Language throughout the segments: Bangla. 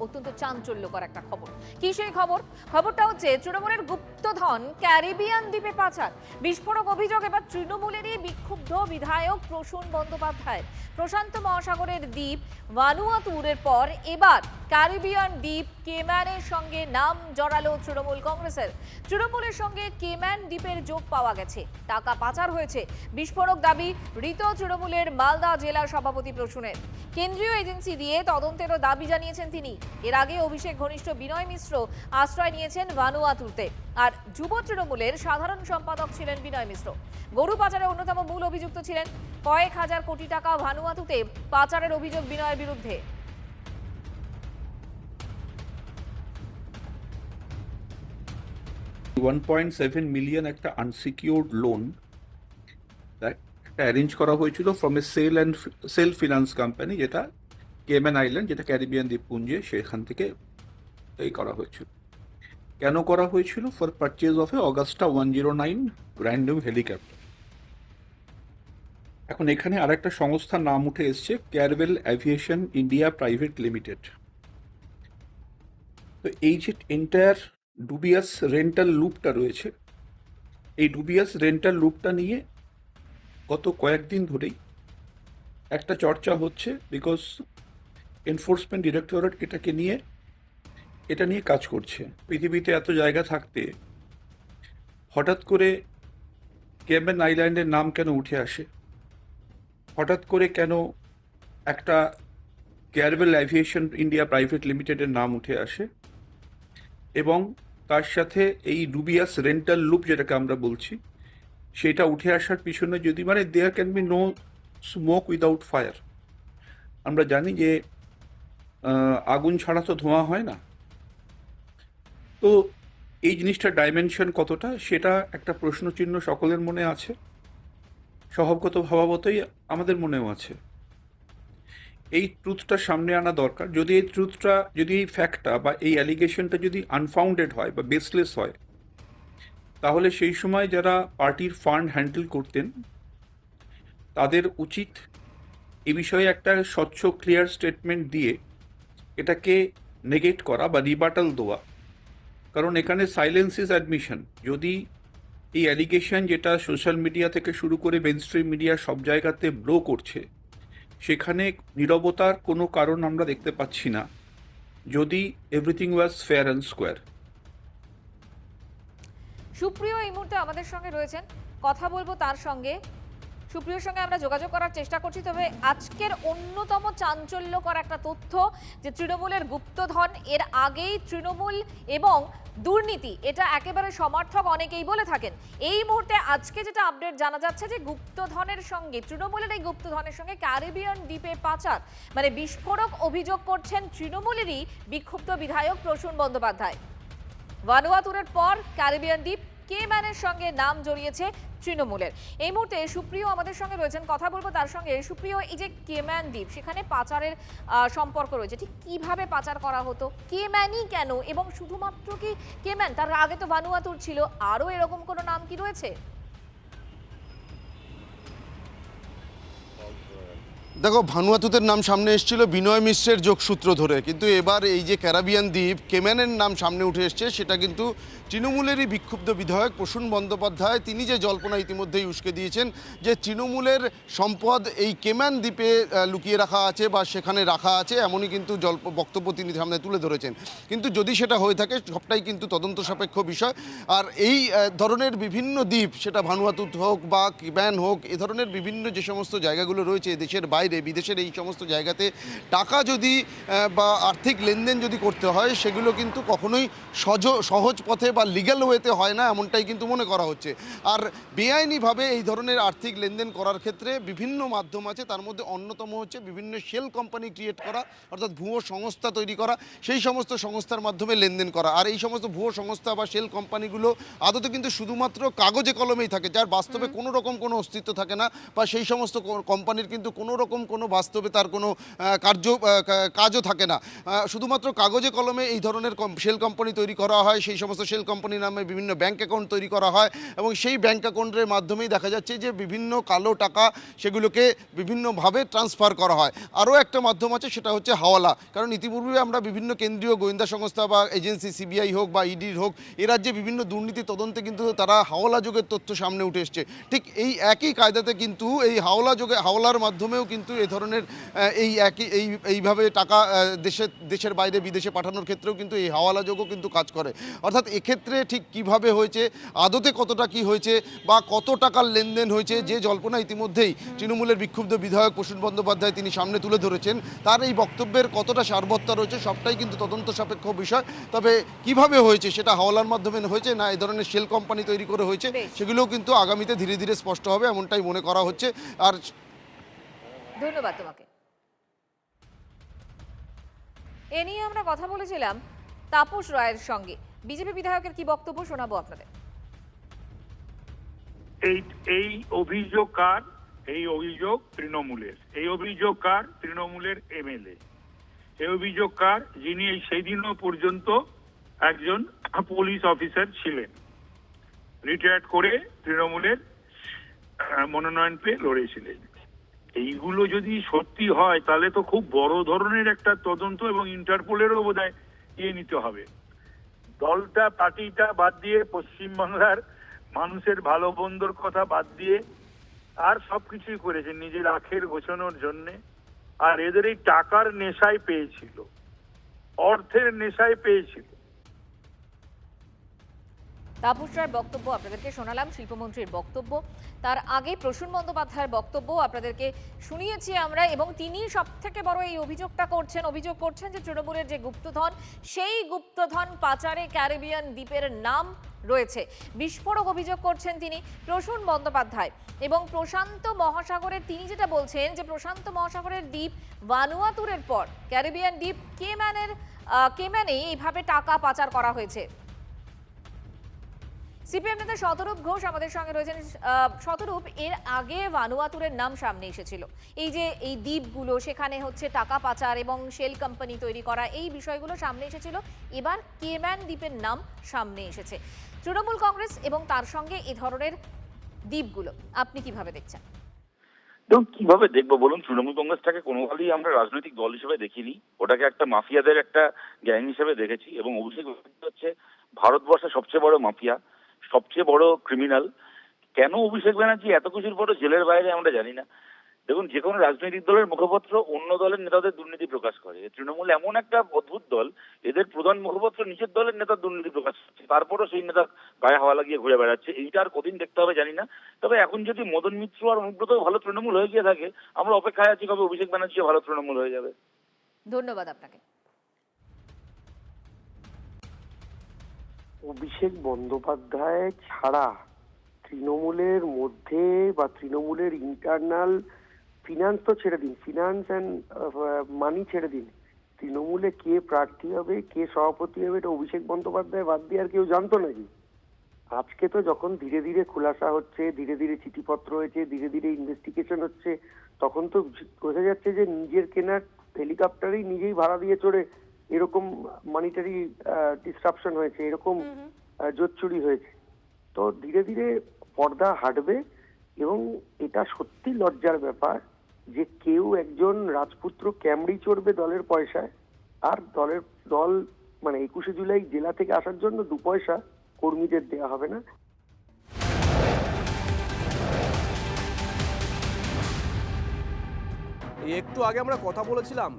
অত্যন্ত চাঞ্চল্যকর একটা খবর। কি সেই খবর? খবরটা হচ্ছে তৃণমূলের গুপ্তধন ক্যারিবিয়ান দ্বীপে পাচার। বিস্ফোরক অভিযোগ এবার তৃণমূলেরই বিক্ষুব্ধ বিধায়ক প্রসূন বন্দ্যোপাধ্যায়। প্রশান্ত মহাসাগরের দ্বীপ ভানুয়াতুরের পর এবার ক্যারিবিয়ান দ্বীপ কেম্যানের সঙ্গে নাম জড়ালো তৃণমূল কংগ্রেসের। তৃণমূলের সঙ্গে কেম্যান দ্বীপের যোগ পাওয়া গেছে, টাকা পাচার হয়েছে, বিস্ফোরক দাবি মৃত তৃণমূলের মালদা জেলা সভাপতি প্রসূনের। কেন্দ্রীয় এজেন্সি দিয়ে তদন্তেরও দাবি জানিয়েছেন তিনি। এর আগে অভিষেক ঘনিষ্ঠ বিনয় মিশ্র আশ্রয় নিয়েছেন ভানুয়াতুতে, আর যুব তৃণমূলের সাধারণ সম্পাদক ছিলেন বিনয় মিশ্র। গরু পাচারে অন্যতম মূল অভিযুক্ত ছিলেন। কয়েক হাজার কোটি টাকা ভানুয়াতুতে পাচারের অভিযোগ বিনয়ের বিরুদ্ধে। 1.7 মিলিয়ন একটা আনসিকিউরড লোন একটা অ্যারেঞ্জ করা হয়েছিল from a shell finance company, যেটা কেম্যান আইল্যান্ড, যেটা ক্যারিবিয়ান দ্বীপপুঞ্জে, সেখান থেকে এই করা হয়েছিল। কেন করা হয়েছিল? For purchase of a Augusta 109 random helicopter. এখন এখানে আরেকটা সংস্থার নাম উঠে এসছে, Caravel aviation India private limited. তো এই যে এন্টায়ার ডুবিয়াস রেন্টাল লুপটা রয়েছে, এই ডুবিয়াস রেন্টাল লুপটা নিয়ে গত কয়েকদিন ধরেই একটা চর্চা হচ্ছে, বিকজ এনফোর্সমেন্ট ডিরেক্টরেট এটা নিয়ে কাজ করছে। পৃথিবীতে এত জায়গা থাকতে হঠাৎ করে কেম্যান আইল্যান্ডের নাম কেন উঠে আসে? হঠাৎ করে কেন একটা ক্যারভেল অ্যাভিয়েশন ইন্ডিয়া প্রাইভেট লিমিটেডের নাম উঠে আসে? এবং তার সাথে এই ডুবিয়াস রেন্টাল লুপ যেটাকে আমরা বলছি, সেটা উঠে আসার পিছনে যদি there can be no smoke without fire. আমরা জানি যে আগুন ছাড়া তো ধোঁয়া হয় না। তো এই জিনিসটার ডাইমেনশন কতটা, সেটা একটা প্রশ্নচিহ্ন সকলের মনে আছে, স্বভাবতই আমাদের মনেও আছে। এই ট্রুথটা সামনে আনা দরকার। যদি এই ফ্যাক্টটা বা এই অ্যালিগেশনটা যদি আনফাউন্ডেড হয় বা বেসলেস হয়, তাহলে সেই সময় যারা পার্টির ফান্ড হ্যান্ডেল করতেন তাদের উচিত এ বিষয়ে একটা স্বচ্ছ ক্লিয়ার স্টেটমেন্ট দিয়ে এটাকে নেগেট করা বা রিবাটাল দেওয়া। কারণ এখানে সাইলেন্স ইজ অ্যাডমিশন। যদি এই অ্যালিগেশন, যেটা সোশ্যাল মিডিয়া থেকে শুরু করে মেইনস্ট্রিম মিডিয়া সব জায়গাতে ব্লো করছে, সেখানে নীরবতার কোনো কারণ আমরা দেখতে পাচ্ছি না, যদি everything was fair and square. সুপ্রিয় এই মুহূর্তে আমাদের সঙ্গে রয়েছেন, কথা বলবো তার সঙ্গে। সুপ্রিয়র সঙ্গে আমরা যোগাযোগ করার চেষ্টা করছি। তবে আজকের অন্যতম চাঞ্চল্যকর একটা তথ্য, যে তৃণমূলের গুপ্তধন, এর আগেই তৃণমূল এবং দুর্নীতি, এটা একেবারে সমর্থক অনেকেই বলে থাকেন। এই মুহূর্তে আজকে যেটা আপডেট জানা যাচ্ছে, যে গুপ্তধনের সঙ্গে, তৃণমূলের এই গুপ্তধনের সঙ্গে ক্যারিবিয়ান দ্বীপে পাচার, বিস্ফোরক অভিযোগ করছেন তৃণমূলেরই বিক্ষুব্ধ বিধায়ক প্রসূন বন্দ্যোপাধ্যায়। ভানুয়াতুরের পর ক্যারিবিয়ান দ্বীপ কেম্যানের সঙ্গে নাম জড়িয়েছে তৃণমূলের। এই মুহূর্তে সুপ্রিয় আমাদের সঙ্গে রয়েছেন, কথা বলবো তার সঙ্গে। সুপ্রিয়, এই যে কেম্যান দ্বীপ, সেখানে পাচারের সম্পর্ক রয়েছে, ঠিক কিভাবে পাচার করা হতো, কেম্যানই কেন, এবং শুধুমাত্র কি কেম্যান, তার আগে তো ভানুয়াতুর ছিল, আরও এরকম কোনো নাম কি রয়েছে? দেখো, ভানুয়াতুতের নাম সামনে এসেছিল বিনয় মিশ্রের যোগসূত্র ধরে, কিন্তু এবার এই যে ক্যারিবিয়ান দ্বীপ কেম্যানের নাম সামনে উঠে এসছে, সেটা কিন্তু তৃণমূলেরই বিক্ষুব্ধ বিধায়ক প্রসূন বন্দ্যোপাধ্যায়। তিনি যে জল্পনা ইতিমধ্যেই উস্কে দিয়েছেন যে তৃণমূলের সম্পদ এই কেম্যান দ্বীপে লুকিয়ে রাখা আছে বা সেখানে রাখা আছে, এমনই কিন্তু বক্তব্য তিনি সামনে তুলে ধরেছেন। কিন্তু যদি সেটা হয়ে থাকে, সবটাই কিন্তু তদন্ত সাপেক্ষ বিষয়। আর এই ধরনের বিভিন্ন দ্বীপ, সেটা ভানুয়াতুত হোক বা কেম্যান হোক, এ ধরনের বিভিন্ন যে সমস্ত জায়গাগুলো রয়েছে দেশের বাইরে, বিদেশের এই সমস্ত জায়গাতে টাকা যদি বা আর্থিক লেনদেন যদি করতে হয়, সেগুলো কিন্তু কখনোই সহজ পথে বা লিগ্যাল ওয়েতে হয় না, এমনটাই কিন্তু মনে করা হচ্ছে। আর বেআইনিভাবে এই ধরনের আর্থিক লেনদেন করার ক্ষেত্রে বিভিন্ন মাধ্যম আছে, তার মধ্যে অন্যতম হচ্ছে বিভিন্ন শেল কোম্পানি ক্রিয়েট করা, অর্থাৎ ভুয়ো সংস্থা তৈরি করা, সেই সমস্ত সংস্থার মাধ্যমে লেনদেন করা। আর এই সমস্ত ভুয়ো সংস্থা বা শেল কোম্পানিগুলো আদতে কিন্তু শুধুমাত্র কাগজে কলমেই থাকে, যার বাস্তবে কোনো রকম কোনো অস্তিত্ব থাকে না, বা সেই সমস্ত কোম্পানির কিন্তু কোনো রকম সেরকম কোনো বাস্তবে তার কোনো কাজও থাকে না। শুধুমাত্র কাগজে কলমে এই ধরনের শেল কোম্পানি তৈরি করা হয়, সেই সমস্ত শেল কোম্পানির নামে বিভিন্ন ব্যাংক অ্যাকাউন্ট তৈরি করা হয় এবং সেই ব্যাংক অ্যাকাউন্টের মাধ্যমেই দেখা যাচ্ছে যে বিভিন্ন কালো টাকা সেগুলোকে বিভিন্নভাবে ট্রান্সফার করা হয়। আরও একটা মাধ্যম আছে, সেটা হচ্ছে হাওয়ালা। কারণ ইতিপূর্বে আমরা বিভিন্ন কেন্দ্রীয় গোয়েন্দা সংস্থা বা এজেন্সি, সিবিআই হোক বা ইডির হোক, এ রাজ্যে বিভিন্ন দুর্নীতি তদন্তে কিন্তু তারা হাওয়ালা যোগের তথ্য সামনে উঠে এসছে। ঠিক এই একই কায়দাতে কিন্তু এই হাওলার মাধ্যমেও কিন্তু এ ধরনের এইভাবে টাকা দেশের বাইরে বিদেশে পাঠানোর ক্ষেত্রেও কিন্তু এই হাওয়ালা যোগও কিন্তু কাজ করে। অর্থাৎ এক্ষেত্রে ঠিক কিভাবে হয়েছে, আদতে কতটা কি হয়েছে বা কত টাকার লেনদেন হয়েছে, যে জল্পনা ইতিমধ্যেই তৃণমূলের বিক্ষুব্ধ বিধায়ক প্রসূন বন্দ্যোপাধ্যায় তিনি সামনে তুলে ধরেছেন, তার এই বক্তব্যের কতটা সারবত্তা রয়েছে সবটাই কিন্তু তদন্ত সাপেক্ষ বিষয়। তবে কিভাবে হয়েছে, সেটা হাওলার মাধ্যমে হয়েছে না এই ধরনের শেল কোম্পানি তৈরি করে হয়েছে, সেগুলোও কিন্তু আগামীতে ধীরে ধীরে স্পষ্ট হবে, এমনটাই মনে করা হচ্ছে। আর ধন্যবাদ তোমাকে। এ নিয়ে আমরা কথা বলেছিলাম তাপস রায়ের সঙ্গে। বিজেপি বিধায়কের কি বক্তব্য শোনাবো আপনাদের। এই অভিযোগ কার? এই অভিযোগ তৃণমূলের। এই অভিযোগ কার? তৃণমূলের এমএলএ। এই অভিযোগ কার? যিনি সেই দিনও পর্যন্ত একজন পুলিশ অফিসার ছিলেন, রিটায়ার্ড করে তৃণমূলের মনোনয়ন পেয়ে লড়েছিলেন। এইগুলো যদি সত্যি হয় তাহলে তো খুব বড় ধরনের একটা তদন্ত এবং ইন্টারপোলেরও বোধহয় নিতে হবে। দলটা পার্টিটা বাদ দিয়ে, পশ্চিমবাংলার মানুষের ভালো মন্দর কথা বাদ দিয়ে আর সবকিছুই করেছে নিজের আখের গোছানোর জন্যে। আর এদের এই টাকার নেশায় পেয়েছিল, অর্থের নেশায় পেয়েছিল। তাপস রায়ের বক্তব্য আপনাদেরকে শোনালাম, শিল্পমন্ত্রীর বক্তব্য, তার আগে প্রসূন বন্দ্যোপাধ্যায়ের বক্তব্য আপনাদেরকে শুনিয়েছি আমরা। এবং তিনি সব থেকে বড় এই অভিযোগ করছেন যে তৃণমূলের যে গুপ্তধন, সেই গুপ্তধন পাচারে ক্যারিবিয়ান দ্বীপের নাম রয়েছে। বিস্ফোরক অভিযোগ করছেন তিনি প্রসূন বন্দ্যোপাধ্যায়। এবং প্রশান্ত মহাসাগরের তিনি যেটা বলছেন যে প্রশান্ত মহাসাগরের দ্বীপ ভানুয়াতুরের পর ক্যারিবিয়ান দ্বীপ কেম্যানে এইভাবে টাকা পাচার করা হয়েছে। সিপিএম নেতা শতরূপ ঘোষ আমাদের সঙ্গে রয়েছেন। শতরূপ, এর আগে ভানুয়াতুরের নাম সামনে এসেছিল, এই যে এই দ্বীপগুলো সেখানে হচ্ছে টাকা পাচার এবং শেল কোম্পানি তৈরি করা, এই বিষয়গুলো সামনে এসেছিল। এবার কেম্যান দ্বীপের নাম সামনে এসেছে। তৃণমূল কংগ্রেস এবং তার সঙ্গে এই ধরনের দ্বীপগুলো আপনি কিভাবে দেখছেন? দেখুন, কিভাবে দেখবো বলুন, তৃণমূল কংগ্রেসটাকে কোনোভাবেই আমরা রাজনৈতিক দল হিসেবে দেখিনি, ওটাকে একটা মাফিয়াদের একটা গ্যাং হিসেবে দেখেছি। এবং অভিষেক হচ্ছে ভারতবর্ষের সবচেয়ে বড় মাফিয়া, সবচেয়ে বড় ক্রিমিনাল। কেন অভিষেক ব্যানার্জি এত কিছুর পরও জেলের বাইরে আমরা জানি না। দেখুন, যে কোনো রাজনৈতিক দলের মুখপত্র অন্য দলের নেতাদের দুর্নীতি প্রকাশ করে। তৃণমূল এমন একটা অদ্ভুত দল, এদের প্রধান মুখপত্র নিজের দলের নেতার দুর্নীতি প্রকাশ করছে, তারপরও সেই নেতা গায়ে হাওয়া লাগিয়ে ঘুরে বেড়াচ্ছে। এইটা আর কদিন দেখতে হবে জানি না। তবে এখন যদি মদন মিত্র আর অনুব্রত ভালো তৃণমূল হয়ে গিয়ে থাকে, আমরা অপেক্ষায় আছি কবে অভিষেক ব্যানার্জি ভালো তৃণমূল হয়ে যাবে। ধন্যবাদ আপনাকে। অভিষেক বন্দ্যোপাধ্যায় ছাড়া তৃণমূলের মধ্যে বা তৃণমূলের ইন্টারনাল ফিনান্স তো ছেড়ে দিন, ফিনান্স অ্যান্ড মানি ছেড়ে দিন, তৃণমূলে কে প্রার্থী হবে, কে সভাপতি হবে, এটা অভিষেক বন্দ্যোপাধ্যায় বাদ দিয়ে আর কেউ জানতো নাকি? আজকে তো যখন ধীরে ধীরে খোলাসা হচ্ছে, ধীরে ধীরে চিঠিপত্র হয়েছে, ধীরে ধীরে ইনভেস্টিগেশন হচ্ছে, তখন তো বোঝা যাচ্ছে যে নিজের কেনার হেলিকপ্টারেই নিজেই ভাড়া দিয়ে চড়ে এরকম মনিটারি ডিসরাপশন হয়েছে, এরকম জোট চুরি হয়েছে। তো ধীরে ধীরে পর্দা হাঁটবে। এবং এটা সত্যি লজ্জার ব্যাপার যে কেউ একজন রাজপুত্র ক্যামরি চড়বে দলের পয়সায়, আর দল মানে 21শে জুলাই জেলা থেকে আসার জন্য 2 পয়সা কর্মীদের দেওয়া হবে না। একটু আগে আমরা কথা বলেছিলাম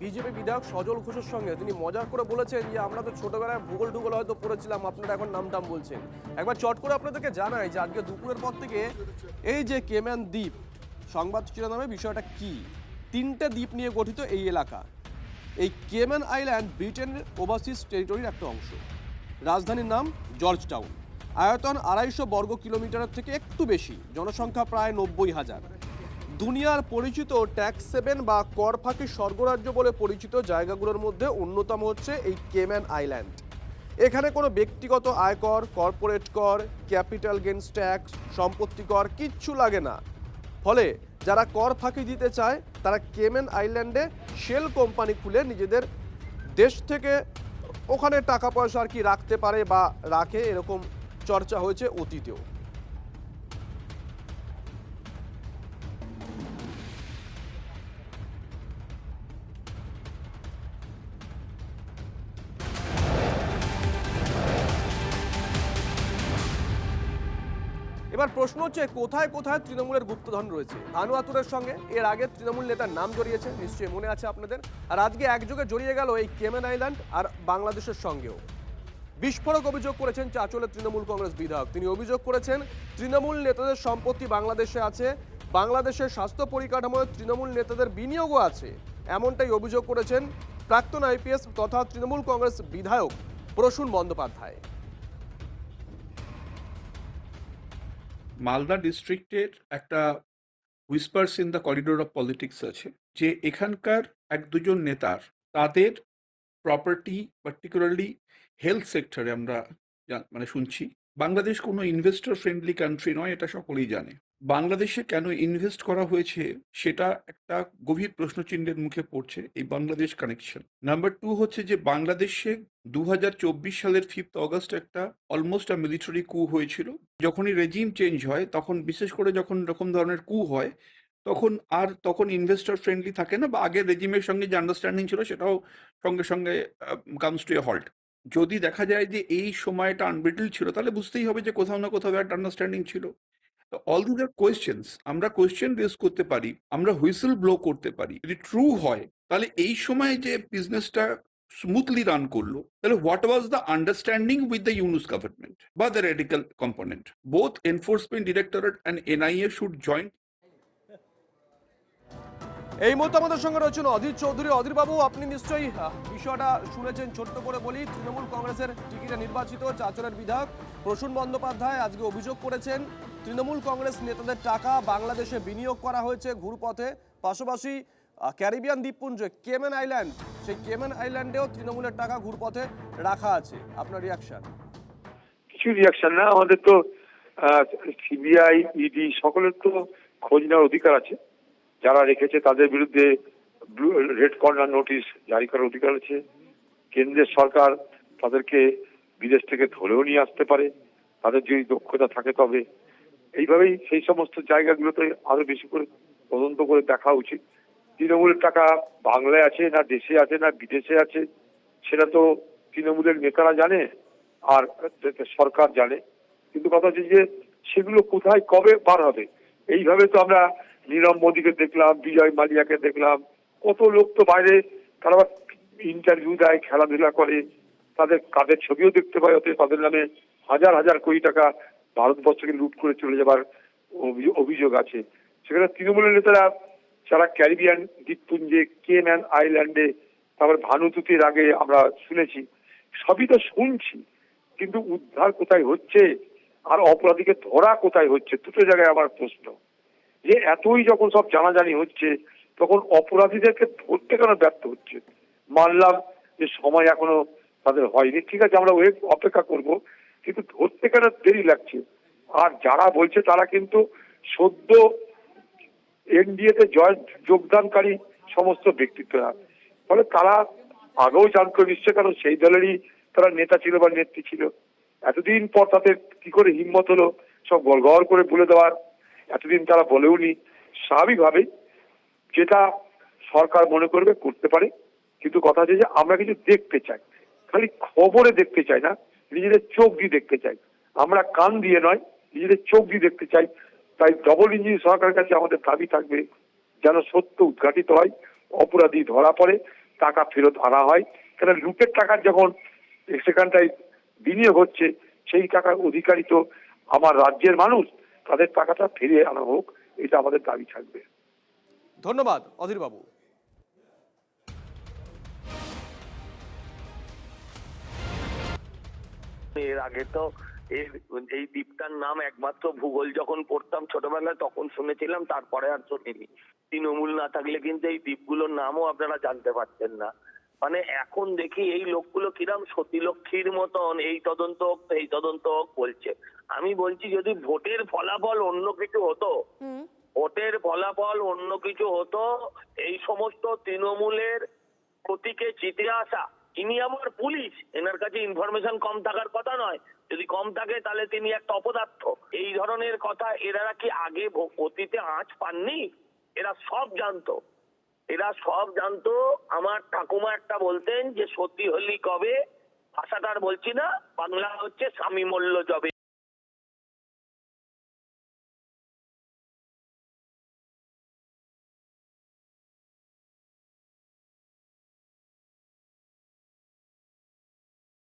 বিজেপি বিধায়ক সজল ঘোষের সঙ্গে, তিনি মজা করে বলেছেন যে আমরা তো ছোটবেলায় ভূগোল টুগোল হয়তো পড়েছিলাম, আপনারা এখন নাম বলছেন। একবার চট করে আপনাদেরকে জানাই যে আজকে দুপুরের পর থেকে এই যে কেম্যান দ্বীপ, সংবাদ শিরোনামে বিষয়টা কি, 3টে দ্বীপ নিয়ে গঠিত এই এলাকা। এই কেম্যান আইল্যান্ড ব্রিটেনের ওভারসিজ টেরিটরির একটা অংশ। রাজধানীর নাম জর্জ টাউন, আয়তন 250 বর্গ কিলোমিটারের থেকে একটু বেশি, জনসংখ্যা প্রায় 90,000। দুনিয়ার পরিচিত ট্যাক্স সেভেন বা কর ফাঁকি স্বর্গরাজ্য বলে পরিচিত জায়গাগুলোর মধ্যে অন্যতম হচ্ছে এই কেম্যান আইল্যান্ড। এখানে কোনো ব্যক্তিগত আয়কর, কর্পোরেট কর, ক্যাপিটাল গেইনস ট্যাক্স, সম্পত্তি কর কিচ্ছু লাগে না। ফলে যারা কর ফাঁকি দিতে চায় তারা কেমেন আইল্যান্ডে শেল কোম্পানি খুলে নিজেদের দেশ থেকে ওখানে টাকা পয়সা আর কি রাখতে পারে বা রাখে, এরকম চর্চা হয়েছে অতীতেও। এবার প্রশ্ন হচ্ছে কোথায় কোথায় তৃণমূলের গুপ্তধন রয়েছে। ভানুয়াতুরের সঙ্গে এর আগে তৃণমূল নেতার নাম জড়িয়েছে, নিশ্চয়ই মনে আছে আপনাদের। আর আজকে একযোগে জড়িয়ে গেল এই কেমেন আইল্যান্ড আর বাংলাদেশের সঙ্গেও। বিস্ফোরক অভিযোগ করেছেন চাঁচলের তৃণমূল কংগ্রেস বিধায়ক। তিনি অভিযোগ করেছেন তৃণমূল নেতাদের সম্পত্তি বাংলাদেশে আছে, বাংলাদেশের স্বাস্থ্য পরিকাঠামোয় তৃণমূল নেতাদের বিনিয়োগও আছে, এমনটাই অভিযোগ করেছেন প্রাক্তন আইপিএস তথা তৃণমূল কংগ্রেস বিধায়ক প্রসূন বন্দ্যোপাধ্যায়। মালদা ডিস্ট্রিক্টের একটা whispers in the corridor of politics আছে যে এখানকার এক দুজন নেতার তাদের প্রপার্টি পার্টিকুলারলি হেলথ সেক্টরে আমরা মানে শুনছি। বাংলাদেশ কোনো ইনভেস্টর ফ্রেন্ডলি কান্ট্রি নয়, এটা সকলেই জানে। বাংলাদেশে কেন ইনভেস্ট করা হয়েছে সেটা একটা গভীর প্রশ্নচিহ্নের মুখে পড়ছে এই বাংলাদেশ কানেকশন। নাম্বার 2 হচ্ছে যে বাংলাদেশে 2024 সালের 5 অগস্ট একটা অলমোস্ট মিলিটারি কু হয়েছিল। যখনই রেজিম চেঞ্জ হয় তখন, বিশেষ করে যখন এরকম ধরনের কু হয়, তখন ইনভেস্টর ফ্রেন্ডলি থাকে না, বা আগের রেজিমের সঙ্গে যে আন্ডারস্ট্যান্ডিং ছিল সেটাও সঙ্গে সঙ্গে কামস টু এ হল্ট। যদি দেখা যায় যে এই সময়টা আনবিটেল ছিল, তাহলে বুঝতেই হবে যে কোথাও না কোথাও একটা আন্ডারস্ট্যান্ডিং ছিল। অল দিস আর কোয়েশ্চেন্স, আমরা কোয়েশ্চেন রেজ করতে পারি, আমরা হুইসেল ব্লো করতে পারি। যদি ট্রু হয় তাহলে এই সময় যে বিজনেসটা স্মুথলি রান করলো, তাহলে what was the understanding with the Yunus government বা the radical component? Both enforcement directorate and NIA should join. এই মুহূর্তে আমাদের সঙ্গে রয়েছেন অধীর চৌধুরী। অধীর বাবু, আপনি নিশ্চয়ই বিষয়টা শুনেছেন। ছোট্ট করে বলি, তৃণমূল কংগ্রেসের টিকিটে নির্বাচিত চাঁচলের বিধায়ক প্রসূন বন্দ্যোপাধ্যায় আজকে অভিযোগ করেছেন তৃণমূল কংগ্রেস নেতাদের টাকা বাংলাদেশে বিনিয়োগ করা হয়েছে ঘুরপথে। পাশাপাশি ক্যারিবিয়ান দ্বীপপুঞ্জ কেমেন আইল্যান্ড, সেই কেমেন আইল্যান্ডেও তৃণমূলের টাকা ঘুরপথে রাখা আছে। আপনার রিয়াকশন? কিছু রিয়াকশন না, আমাদের তো সিবিআই, ইডি সকলের তো খোঁজ নেওয়ার অধিকার আছে। যারা রেখেছে তাদের বিরুদ্ধে রেড কর্নার নোটিশ জারি করার অধিকার আছে। কেন্দ্রের সরকার তাদেরকে বিদেশ থেকে ধরেও নিয়ে আসতে পারে, তাদের যদি দক্ষতা থাকে। তবে এইভাবেই সেই সমস্ত জায়গাগুলোতে আরো বেশি করে তদন্ত করে দেখা উচিত। তৃণমূলের টাকা বাংলায় আছে না দেশে আছে না বিদেশে আছে, সেটা তো তৃণমূলের নেতারা জানে আর সরকার জানে। কিন্তু কথা হচ্ছে যে সেগুলো কোথায় কবে বার হবে। এইভাবে তো আমরা নীরব মোদীকে দেখলাম, বিজয় মালিয়াকে দেখলাম, কত লোক তো বাইরে তারা ইন্টারভিউ দেয়, খেলাধুলা করে, তাদের কাদের ছবিও দেখতে পাই। অতএব তাদের নামে হাজার হাজার কোটি টাকা ভারতবর্ষকে লুট করে চলে যাবার অভিযোগ আছে। সেখানে তৃণমূলের নেতারা যারা ক্যারিবিয়ান দ্বীপপুঞ্জে, কেম্যান আইল্যান্ডে, তারপর ভানুতুতির আগে আমরা শুনেছি, সবই তো শুনছি, কিন্তু উদ্ধার কোথায় হচ্ছে আর অপরাধীকে ধরা কোথায় হচ্ছে? দুটো জায়গায় আমার প্রশ্ন। যে এতই যখন সব জানাজানি হচ্ছে তখন অপরাধীদেরকে ধরতে কেন ব্যর্থ হচ্ছে? মানলাম যে সময় এখনো তাদের হয়নি, ঠিক আছে, আমরা অপেক্ষা করব, কিন্তু ধরতে কেন দেরি লাগছে? আর যারা বলছে তারা কিন্তু সদ্য এনডিএতে যোগদানকারী সমস্ত ব্যক্তিত্বরা, ফলে তারা আগেও জানতো নিশ্চয়, কারণ সেই দলেরই তারা নেতা ছিল বা নেত্রী ছিল। এতদিন পর তাদের কি করে হিম্মত হলো সব গড়গড় করে বলে দেওয়ার? এতদিন তারা বলেওনি। স্বাভাবিকভাবে যেটা সরকার মনে করবে করতে পারে, কিন্তু কথা হচ্ছে যে আমরা কিছু দেখতে চাই, খালি খবরে দেখতে চাই না, নিজেদের চোখ দিয়ে দেখতে চাই। আমরা কান দিয়ে নয়, নিজেদের চোখ দিয়ে দেখতে চাই। তাই ডবল ইঞ্জিন সরকারের কাছে আমাদের দাবি থাকবে যেন সত্য উদ্ঘাটিত হয়, অপরাধী ধরা পড়ে, টাকা ফেরত আনা হয়। কেন লুটের টাকার যখন সেখানটায় বিনিয়োগ হচ্ছে, সেই টাকার অধিকারী তো আমার রাজ্যের মানুষ, তাদের টাকাটা ফিরিয়ে আনা হোক, এটা আমাদের দাবি থাকবে। ধন্যবাদ অধীর বাবু। এর আগে তো এই দ্বীপটার নাম একমাত্র ভূগোল যখন পড়তাম ছোটবেলায় তখন শুনেছিলাম, তারপরে আর শুনিনি। তৃণমূল না থাকলে কিন্তু এই দ্বীপগুলোর নামও আপনারা জানতে পারতেন না। মানে এখন দেখি এই লোকগুলো কিরম সতীলক্ষ্মীর মতন এই তদন্ত বলছে। আমি বলছি যদি ভোটের ফলাফল অন্য কিছু হতো ভোটের ফলাফল অন্য কিছু হতো, এই সমস্ত তৃণমূলের প্রতীকে জিতে আসা। ইনি আমার পুলিশ, এনার কাছে ইনফরমেশন কম থাকার কথা নয়। যদি কম থাকে তাহলে তিনি একটা অপদার্থ। এই ধরনের কথা এরা কি আগে অতীতে আঁচ পাননি? এরা সব জানতো, এরা সব জানতো। আমার ঠাকুমা একটা বলতেন যে সতী হলি কবে, ভাষাটা আর বলছি না, বাংলা হচ্ছে স্বামী মল্ল জবে।